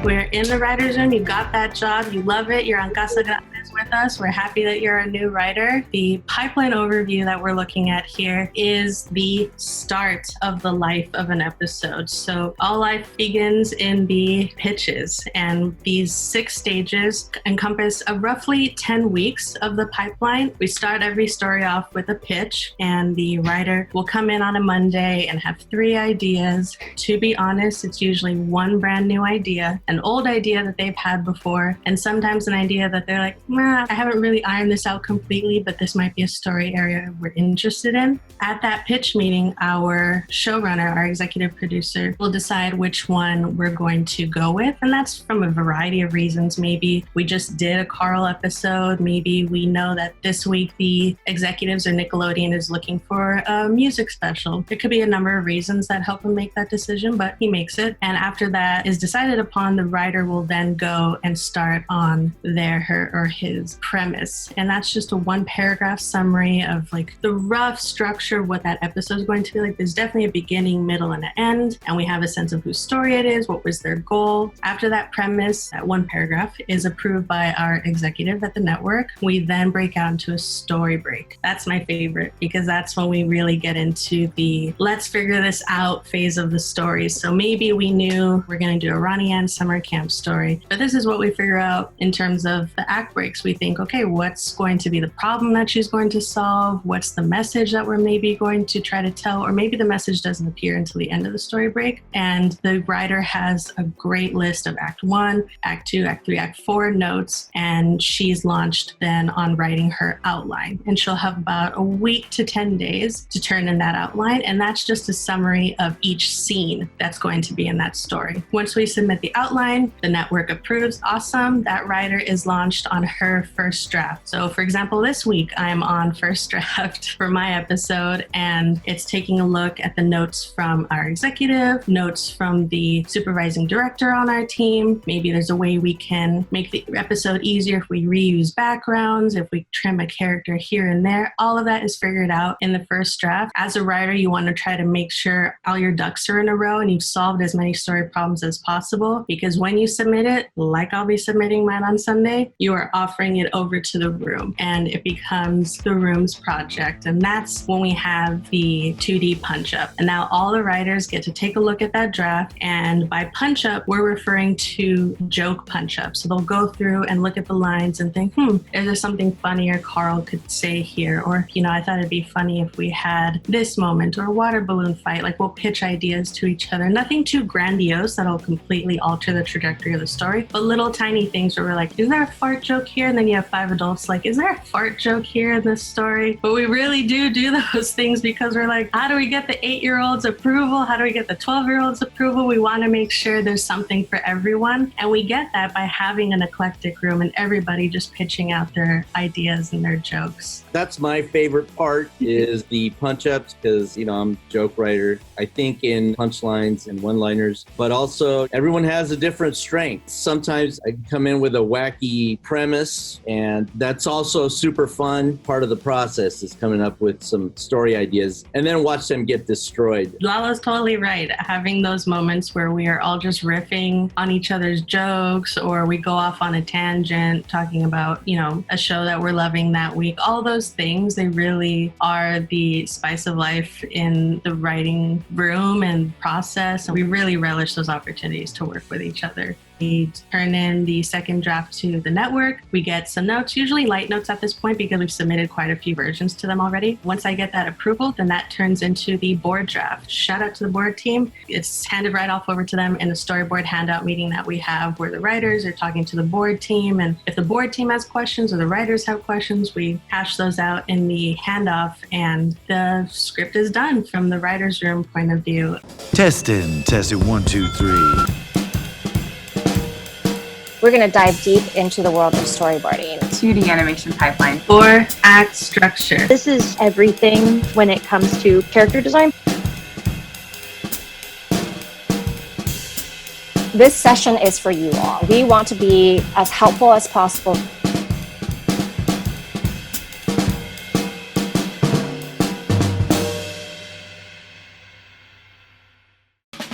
We're in the writer's room. You got that job. You love it. You're on Casa Grandes with us. We're happy that you're a new writer. The pipeline overview that we're looking at here is the start of the life of an episode. So all life begins in the pitches, and these 6 stages encompass roughly 10 weeks of the pipeline. We start every story off with a pitch, and the writer will come in on a Monday and have 3 ideas. To be honest, it's usually one brand new idea, an old idea that they've had before, and sometimes an idea that they're like, I haven't really ironed this out completely, but this might be a story area we're interested in. At that pitch meeting, our showrunner, our executive producer, will decide which one we're going to go with, and that's from a variety of reasons. Maybe we just did a Carl episode. Maybe we know that this week the executives or Nickelodeon is looking for a music special. There could be a number of reasons that help him make that decision, but he makes it. And after that is decided upon, the writer will then go and start on their, her, or his premise. And that's just a 1-paragraph summary of like the rough structure of what that episode is going to be like. There's definitely a beginning, middle, and an end, and we have a sense of whose story it is, what was their goal. After that premise, that 1 paragraph is approved by our executive at the network. We then break out into a story break. That's my favorite, because that's when we really get into the let's figure this out phase of the story. So maybe we knew we're going to do a Ronnie Ann summer camp story, but this is what we figure out in terms of the act breaks. We think, okay, what's going to be the problem that she's going to solve? What's the message that we're maybe going to try to tell? Or maybe the message doesn't appear until the end of the story break. And the writer has a great list of Act 1, Act 2, Act 3, Act 4 notes, and she's launched then on writing her outline. And she'll have about a week to 10 days to turn in that outline, and that's just a summary of each scene that's going to be in that story. Once we submit the outline, the network approves. Awesome. That writer is launched on her first draft. So for example, this week I'm on first draft for my episode, and it's taking a look at the notes from our executive, notes from the supervising director on our team. Maybe there's a way we can make the episode easier if we reuse backgrounds, if we trim a character here and there. All of that is figured out in the first draft. As a writer, you want to try to make sure all your ducks are in a row and you've solved as many story problems as possible, because when you submit it, like I'll be submitting mine on Sunday, you are offering it over to the room and it becomes the room's project. And that's when we have the 2D punch up. And now all the writers get to take a look at that draft, and by punch up, we're referring to joke punch up. So they'll go through and look at the lines and think, is there something funnier Carl could say here? Or, I thought it'd be funny if we had this moment, or a water balloon fight. Like, we'll pitch ideas to each other. Nothing too grandiose that'll completely alter the trajectory of the story, but little tiny things where we're like, is there a fart joke here? And then you have 5 adults like, is there a fart joke here in this story? But we really do those things because we're like, how do we get the 8-year-olds approval? How do we get the 12-year-olds approval? We want to make sure there's something for everyone. And we get that by having an eclectic room and everybody just pitching out their ideas and their jokes. That's my favorite part is the punch-ups, because, I'm a joke writer. I think in punchlines and one-liners, but also everyone has a different strength. Sometimes I come in with a wacky premise, and that's also super fun. Part of the process is coming up with some story ideas and then watch them get destroyed. Lala's totally right. Having those moments where we are all just riffing on each other's jokes, or we go off on a tangent talking about, a show that we're loving that week. All those things, they really are the spice of life in the writing room and process. And we really relish those opportunities to work with each other. We turn in the second draft to the network. We get some notes, usually light notes at this point because we've submitted quite a few versions to them already. Once I get that approval, then that turns into the board draft. Shout out to the board team. It's handed right off over to them in the storyboard handout meeting that we have, where the writers are talking to the board team. And if the board team has questions or the writers have questions, we hash those out in the handoff, and the script is done from the writer's room point of view. Testing 1, 2, 3. We're going to dive deep into the world of storyboarding. 2D animation pipeline. 4-act structure. This is everything when it comes to character design. This session is for you all. We want to be as helpful as possible.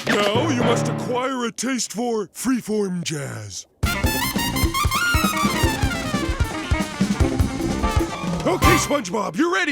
Now you must acquire acquire a taste for freeform jazz. Okay, SpongeBob, you're ready.